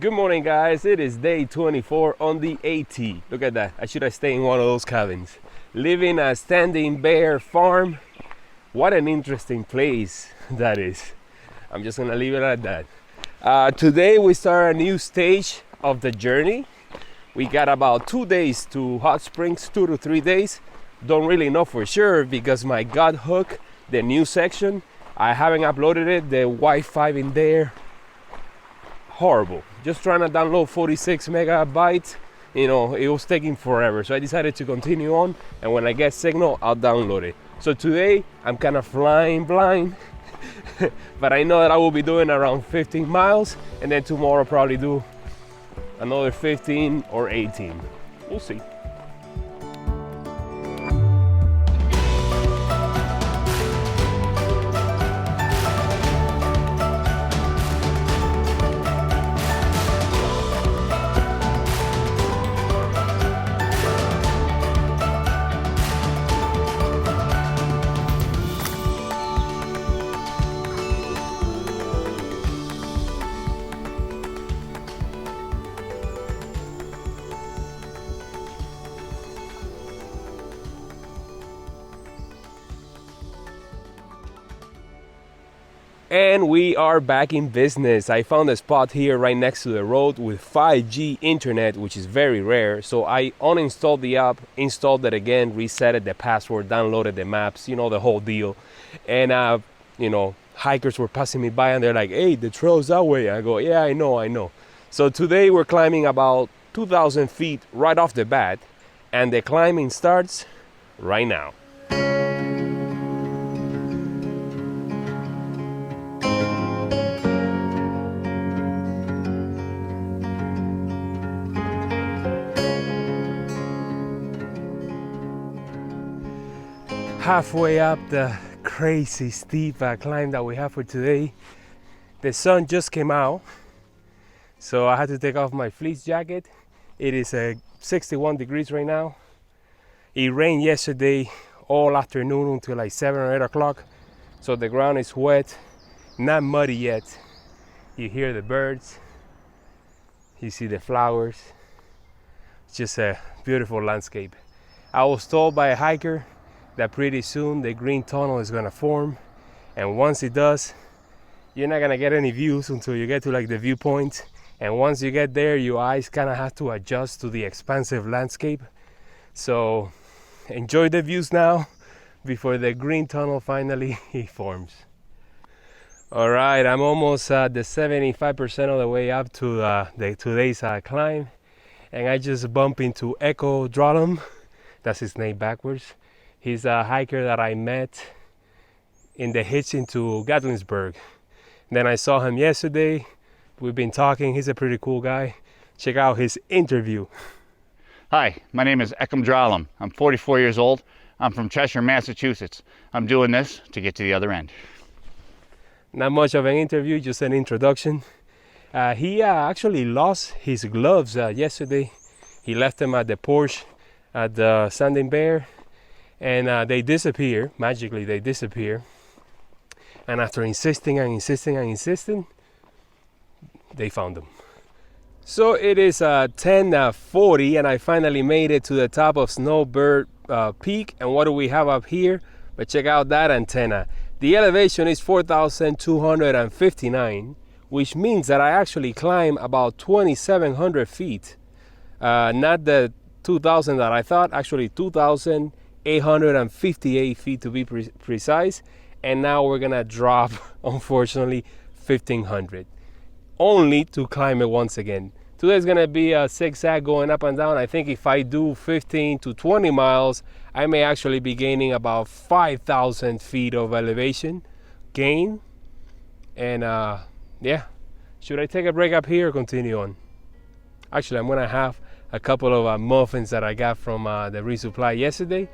Good morning, guys. It is day 24 on the AT. Look at that. I should have stayed in one of those cabins. Living a standing bear farm. What an interesting place that is. I'm just gonna leave it at that. Today we start a new stage of the journey. We got about 2 days to Hot Springs, 2 to 3 days. Don't really know for sure because my gut hook, the new section, I haven't uploaded it. The Wi-Fi in there, horrible. Just trying to download 46 megabytes, it was taking forever. So I decided to continue on, and when I get signal, I'll download it. So today I'm kind of flying blind, but I know that I will be doing around 15 miles, and then tomorrow I'll probably do another 15 or 18. We'll see. And we are back in business. I found a spot here right next to the road with 5G internet, which is very rare. So I uninstalled the app, installed it again, resetted the password, downloaded the maps, the whole deal. And, hikers were passing me by and they're like, hey, the trail's that way. I go, yeah, I know. So today we're climbing about 2,000 feet right off the bat. And the climbing starts right now. Halfway up the crazy steep climb that we have for today. The sun just came out, so I had to take off my fleece jacket. It is 61 degrees right now. It rained yesterday all afternoon until like 7 or 8 o'clock, so the ground is wet, not muddy yet. You hear the birds, you see the flowers. It's just a beautiful landscape. I was told by a hiker that pretty soon the green tunnel is gonna form, and once it does, you're not gonna get any views until you get to like the viewpoint. And once you get there, your eyes kind of have to adjust to the expansive landscape. So enjoy the views now before the green tunnel finally forms. All right, I'm almost at the 75% of the way up to today's climb, and I just bumped into Echo Drolum. That's his name backwards. He's a hiker that I met in the hitch into Gatlinburg. Then I saw him yesterday. We've been talking. He's a pretty cool guy. Check out his interview. Hi, my name is Eckham Drolum. I'm 44 years old. I'm from Cheshire, Massachusetts. I'm doing this to get to the other end. Not much of an interview, just an introduction. He actually lost his gloves yesterday. He left them at the porch at the Standing Bear. And they disappear, magically they disappear. And after insisting, they found them. So it is 10:40 and I finally made it to the top of Snowbird Peak. And what do we have up here? But check out that antenna. The elevation is 4,259, which means that I actually climb about 2,700 feet. Not the 2,000 that I thought, actually 2,858 feet to be precise. And now we're gonna drop, unfortunately, 1,500, only to climb it once again. Today's gonna be a zigzag going up and down. I think if I do 15 to 20 miles, I may actually be gaining about 5,000 feet of elevation gain. And yeah, should I take a break up here or continue on? Actually, I'm gonna have a couple of muffins that I got from the resupply yesterday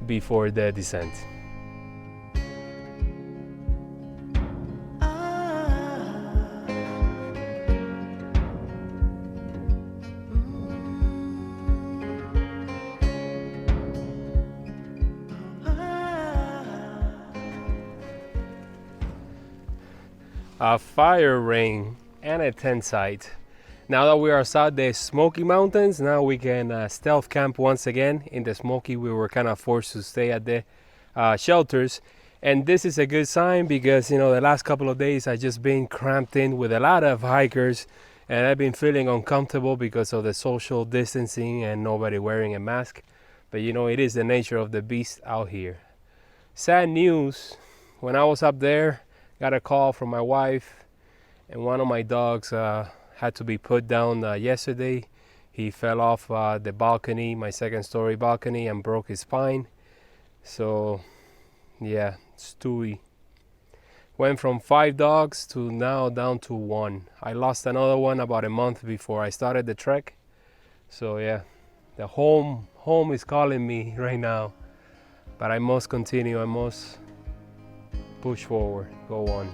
before the descent. A fire ring and a tent site. Now that we are outside the Smoky Mountains, now we can stealth camp once again. In the Smoky, we were kind of forced to stay at the shelters. And this is a good sign because, you know, the last couple of days I just been cramped in with a lot of hikers and I've been feeling uncomfortable because of the social distancing and nobody wearing a mask. But, you know, it is the nature of the beast out here. Sad news, when I was up there, got a call from my wife and one of my dogs had to be put down yesterday. He fell off the balcony, my second story balcony, and broke his spine. So yeah, Stewie went from 5 dogs to now down to 1. I lost another one about a month before I started the trek. So yeah, the home is calling me right now, but I must continue. I must push forward, go on.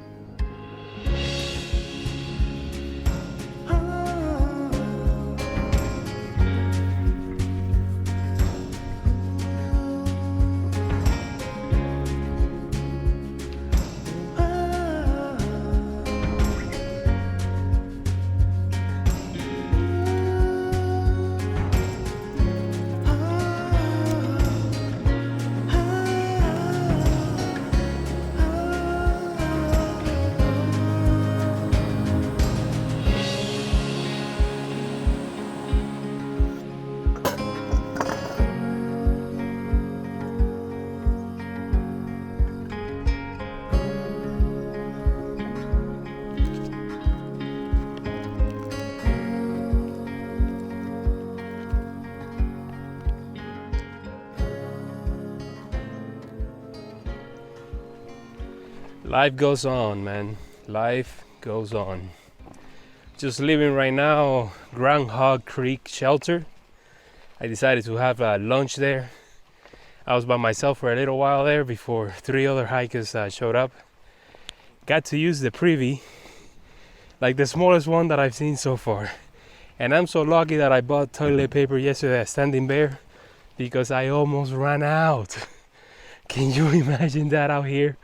Life goes on, man. Life goes on. Just leaving right now, Groundhog Creek shelter. I decided to have lunch there. I was by myself for a little while there before 3 other hikers showed up. Got to use the privy, like the smallest one that I've seen so far. And I'm so lucky that I bought toilet paper yesterday at Standing Bear because I almost ran out. Can you imagine that out here?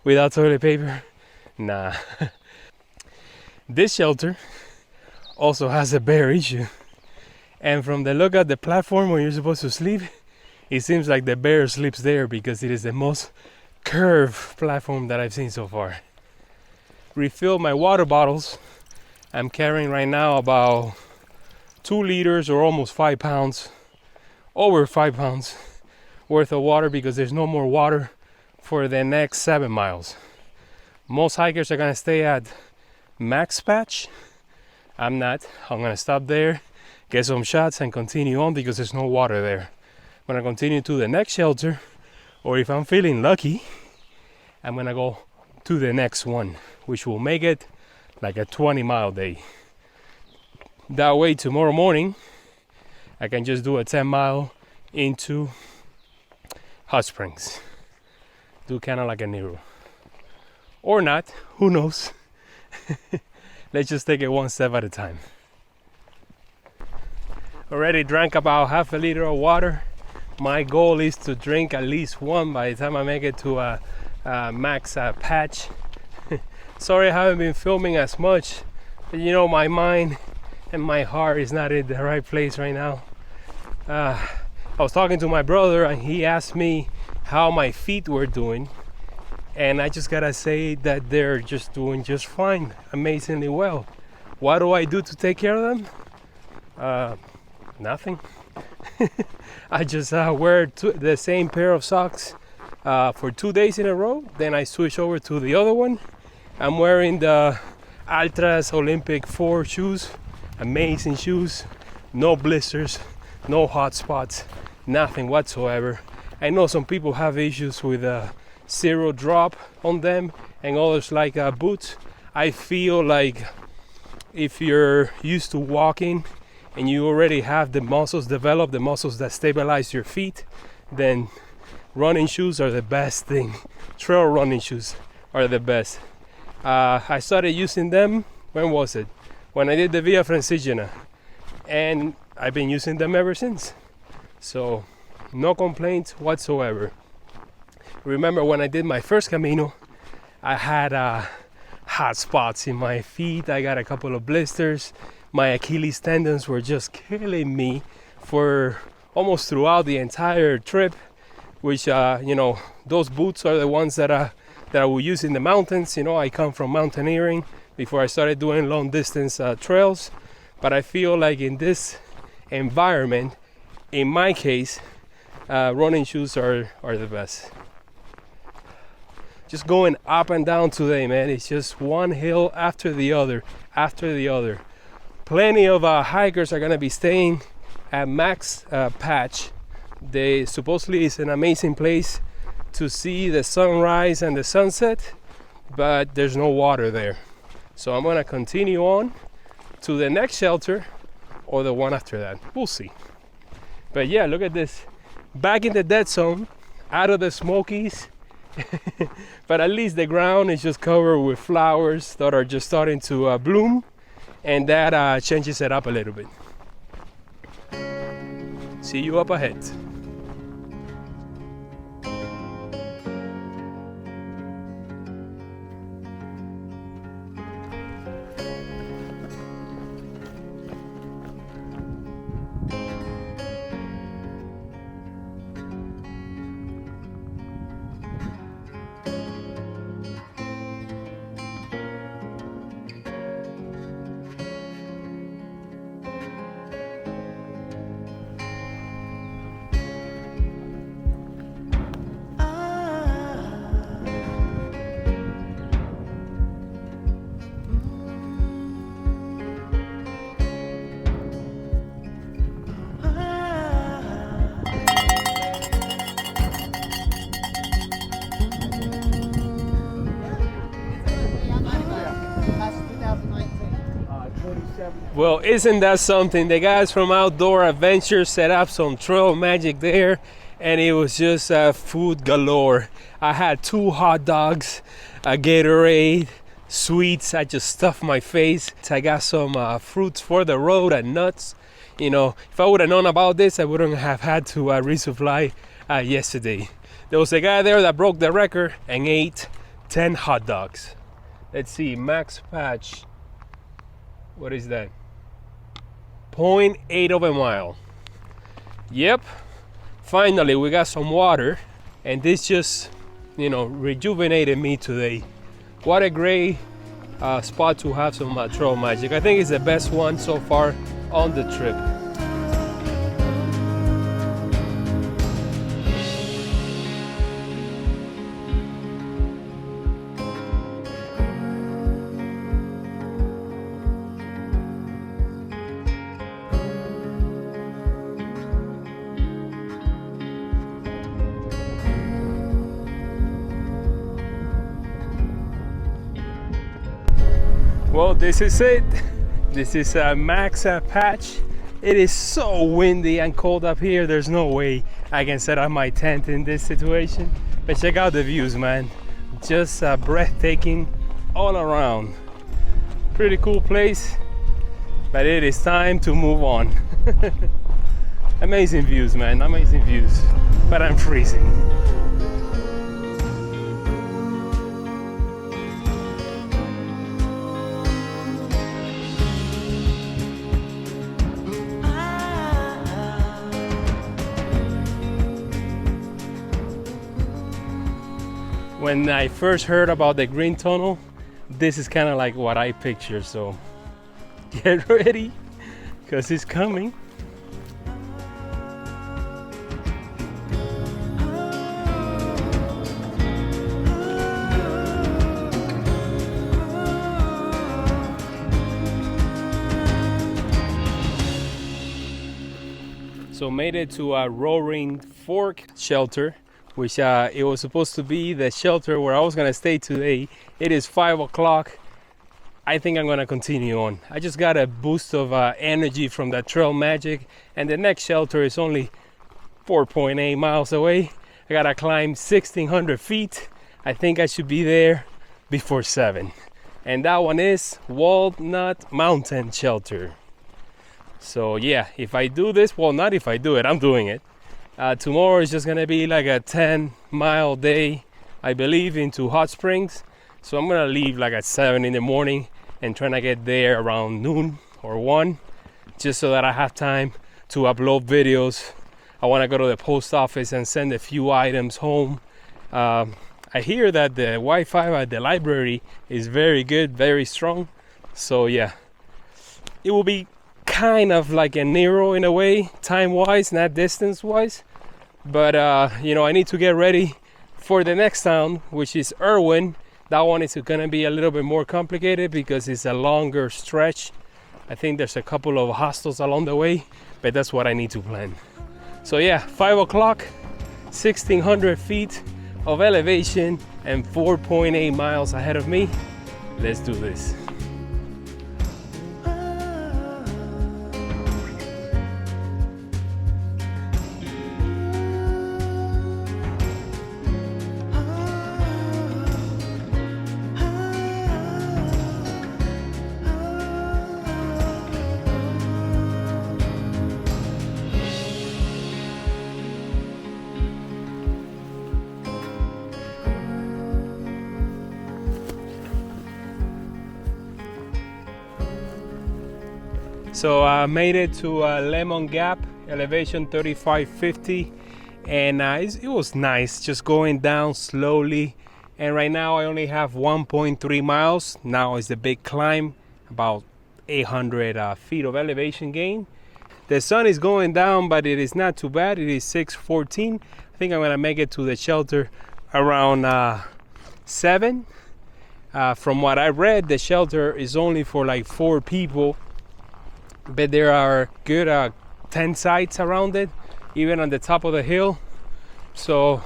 Without toilet paper? Nah. This shelter also has a bear issue. And from the look at the platform where you're supposed to sleep, it seems like the bear sleeps there because it is the most curved platform that I've seen so far. Refill my water bottles. I'm carrying right now about 2 liters or almost 5 pounds, over 5 pounds worth of water because there's no more water for the next 7 miles. Most hikers are gonna stay at max patch. I'm not. I'm gonna stop there, get some shots and continue on because there's no water there. I'm gonna continue to the next shelter, or if I'm feeling lucky, I'm gonna go to the next one, which will make it like a 20-mile day. That way tomorrow morning I can just do a 10-mile into Hot Springs. Do kind of like a Nero. Or not, who knows. Let's just take it one step at a time. Already drank about half a liter of water. My goal is to drink at least 1 by the time I make it to a max patch. Sorry I haven't been filming as much, but you know, my mind and my heart is not in the right place right now. I was talking to my brother and he asked me how my feet were doing, and I just gotta say that they're just doing just fine, amazingly well. What do I do to take care of them? Nothing. I just wear the same pair of socks for 2 days in a row, then I switch over to the other one. I'm wearing the Altras Olympic 4 shoes, amazing shoes, no blisters, no hot spots, nothing whatsoever. I know some people have issues with zero drop on them and others like boots. I feel like if you're used to walking and you already have the muscles developed, the muscles that stabilize your feet, then running shoes are the best thing. Trail running shoes are the best. I started using them, when was it? When I did the Via Francigena, and I've been using them ever since. So no complaints whatsoever. Remember when I did my first Camino, I had hot spots in my feet. I got a couple of blisters. my Achilles tendons were just killing me for almost throughout the entire trip, which those boots are the ones that I will use in the mountains. I come from mountaineering before I started doing long distance trails, but I feel like in this environment, in my case, running shoes are the best. Just going up and down today, man. It's just one hill after the other. Plenty of hikers are gonna be staying at Max Patch. They supposedly is an amazing place to see the sunrise and the sunset, but there's no water there. So I'm gonna continue on to the next shelter or the one after that. We'll see. But yeah, look at this. Back in the dead zone, out of the Smokies. But at least the ground is just covered with flowers that are just starting to bloom, and that changes it up a little bit. See you up ahead. Well, isn't that something? The guys from Outdoor Adventure set up some trail magic there, and it was just food galore. I had 2 hot dogs, a Gatorade, sweets. I just stuffed my face. I got some fruits for the road and nuts. If I would have known about this, I wouldn't have had to resupply yesterday. There was a guy there that broke the record and ate 10 hot dogs. Let's see, Max Patch. What is that? 0.8 of a mile. Yep, finally we got some water, and this just rejuvenated me today. What a great spot to have some trail magic. I think it's the best one so far on the trip. Well, this is it. This is Max Patch. It is so windy and cold up here. There's no way I can set up my tent in this situation. But check out the views, man. Just breathtaking all around. Pretty cool place, but it is time to move on. Amazing views, man. Amazing views. But I'm freezing. When I first heard about the green tunnel, this is kind of like what I picture, so get ready because it's coming. So made it to a Roaring Fork shelter, which it was supposed to be the shelter where I was gonna stay today. It is 5 o'clock. I think I'm gonna continue on. I just got a boost of energy from that trail magic, and the next shelter is only 4.8 miles away. I gotta climb 1,600 feet. I think I should be there before 7. And that one is Walnut Mountain Shelter. So yeah, if I do this, well, not if I do it, I'm doing it. Tomorrow is just gonna be like a 10-mile day, I believe, into Hot Springs. So I'm gonna leave like at 7 in the morning and trying to get there around noon or 1, just so that I have time to upload videos. I want to go to the post office and send a few items home. I hear that the Wi-Fi at the library is very good, very strong. So yeah, it will be kind of like a narrow in a way, time-wise, not distance-wise. But you know, I need to get ready for the next town, which is Irwin. That one is gonna be a little bit more complicated because it's a longer stretch. I think there's a couple of hostels along the way, but that's what I need to plan. So yeah, 5 o'clock, 1,600 feet of elevation and 4.8 miles ahead of me. Let's do this. So I made it to Lemon Gap, elevation 3550, and it was nice just going down slowly. And right now I only have 1.3 miles. Now is the big climb, about 800 feet of elevation gain. The sun is going down, but it is not too bad. It is 6:14. I think I'm gonna make it to the shelter around 7. From what I read, the shelter is only for like 4 people. But there are good tent sites around it, even on the top of the hill. So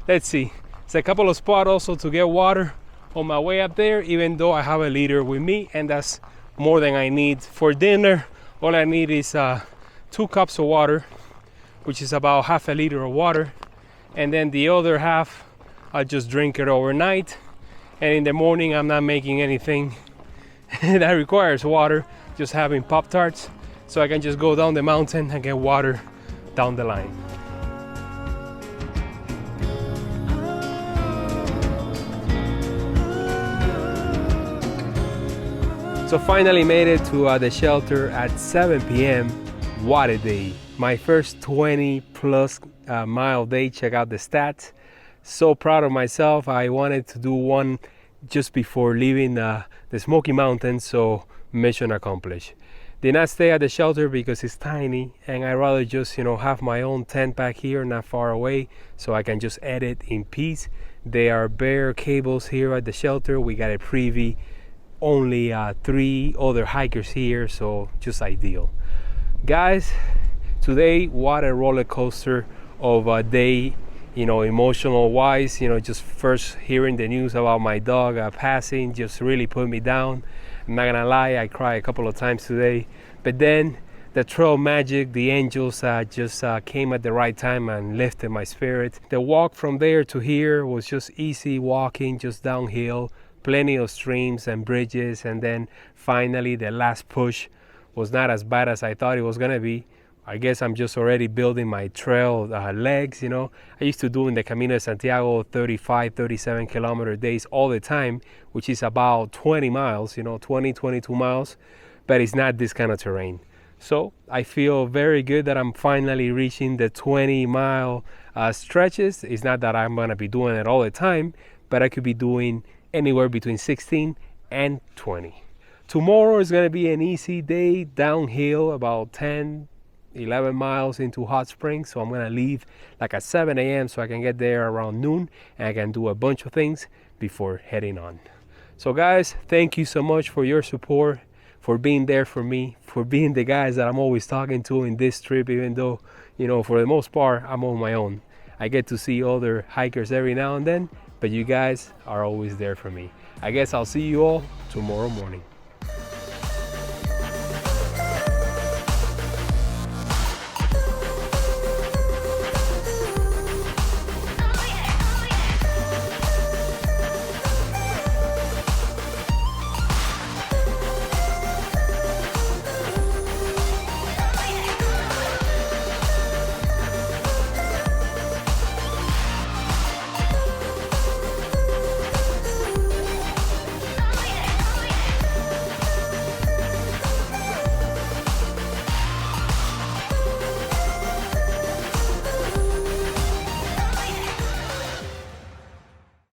let's see. There's a couple of spots also to get water on my way up there, even though I have a liter with me, and that's more than I need. For dinner, all I need is 2 cups of water, which is about half a liter of water. And then the other half, I'll just drink it overnight. And in the morning, I'm not making anything that requires water. Just having Pop-Tarts, so I can just go down the mountain and get water down the line. So finally made it to the shelter at 7 p.m. What a day. My first 20 plus mile day. Check out the stats. So proud of myself. I wanted to do one just before leaving the Smoky Mountains, so mission accomplished. Did not stay at the shelter because it's tiny, and I rather just, you know, have my own tent back here, not far away, so I can just edit in peace. There are bare cables here at the shelter. We got a privy, only 3 other hikers here, so just ideal. Guys, today, what a roller coaster of a day, you know, emotional wise. You know, just first hearing the news about my dog passing just really put me down. I'm not gonna lie, I cried a couple of times today. But then the trail magic, the angels just came at the right time and lifted my spirit. The walk from there to here was just easy walking, just downhill, plenty of streams and bridges. And then finally the last push was not as bad as I thought it was gonna be. I guess I'm just already building my trail legs, you know. I used to do in the Camino de Santiago 35, 37 kilometer days all the time, which is about 20 miles, you know, 20, 22 miles, but it's not this kind of terrain. So I feel very good that I'm finally reaching the 20-mile stretches. It's not that I'm gonna be doing it all the time, but I could be doing anywhere between 16 and 20. Tomorrow is gonna be an easy day, downhill about 10, 11 miles into Hot Springs, so I'm gonna leave like at 7 a.m. so I can get there around noon and I can do a bunch of things before heading on. So guys, thank you so much for your support, for being there for me, for being the guys that I'm always talking to in this trip, even though, you know, for the most part I'm on my own. I get to see other hikers every now and then, but you guys are always there for me. I guess I'll see you all tomorrow morning.